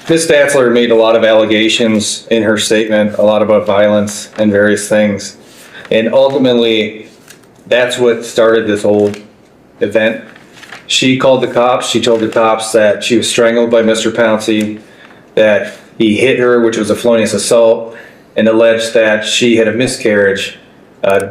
Ms. Statzler made a lot of allegations in her statement, a lot about violence and various things. And ultimately, that's what started this whole event. She called the cops. She told the cops that she was strangled by Mr. Pouncey, that he hit her, which was a felonious assault, and alleged that she had a miscarriage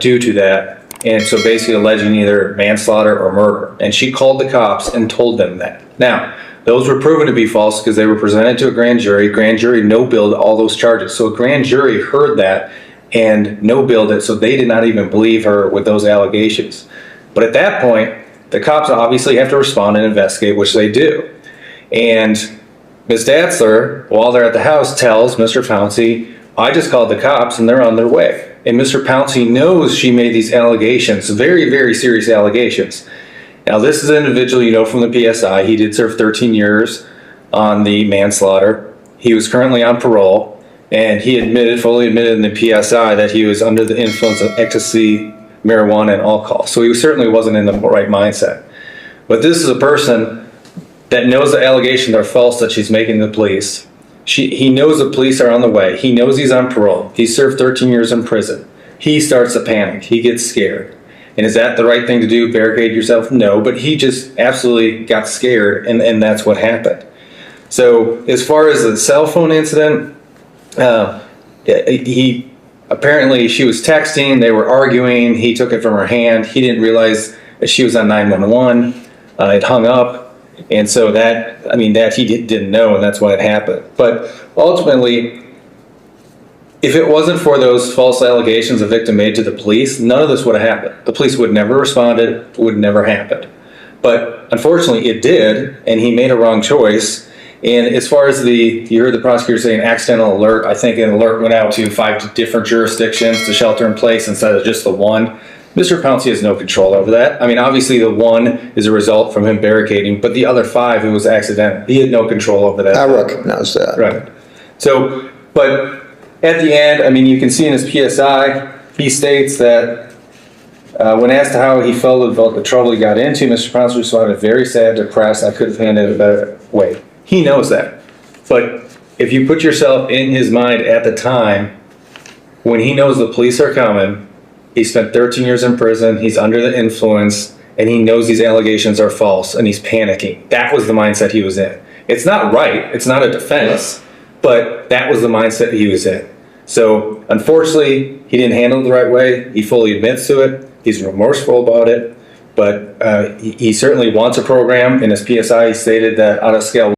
due to that. And so basically alleging either manslaughter or murder. And she called the cops and told them that. Now, those were proven to be false because they were presented to a grand jury. Grand jury no-billed all those charges. So a grand jury heard that and no-billed it, so they did not even believe her with those allegations. But at that point, the cops obviously have to respond and investigate, which they do. And Ms. Statzler, while they're at the house, tells Mr. Pouncey, I just called the cops and they're on their way. And Mr. Pouncey knows she made these allegations, very, very serious allegations. Now, this is an individual you know from the PSI. He did serve 13 years on the manslaughter. He was currently on parole, and he fully admitted in the PSI that he was under the influence of ecstasy, marijuana, and alcohol. So he certainly wasn't in the right mindset. But this is a person that knows the allegations are false that she's making to the police. He knows the police are on the way. He knows he's on parole. He served 13 years in prison. He starts to panic. He gets scared. And is that the right thing to do, barricade yourself? No, but he just absolutely got scared, and that's what happened. So as far as the cell phone incident, apparently she was texting, they were arguing, he took it from her hand. He didn't realize that she was on 911. It hung up. And so that he didn't know, and that's why it happened. But ultimately, if it wasn't for those false allegations the victim made to the police, none of this would have happened. The police would never responded, it would never happened. But unfortunately it did, and he made a wrong choice. And as far as you heard the prosecutor say an accidental alert, I think an alert went out to 5 different jurisdictions to shelter in place instead of just the one. Mr. Pouncey has no control over that. I mean, obviously the one is a result from him barricading, but the other 5, it was accidental. He had no control over that. I recognize that. Right. So, but at the end, I mean, you can see in his PSI, he states that when asked how he felt about the trouble he got into, Mr. Pouncey responded, very sad, depressed, I could have handled it a better way. He knows that. But if you put yourself in his mind at the time, when he knows the police are coming, he spent 13 years in prison, he's under the influence, and he knows these allegations are false, and he's panicking. That was the mindset he was in. It's not right, it's not a defense, but that was the mindset he was in. So, unfortunately, he didn't handle it the right way. He fully admits to it. He's remorseful about it, but he certainly wants a program. In his PSI, he stated that on a scale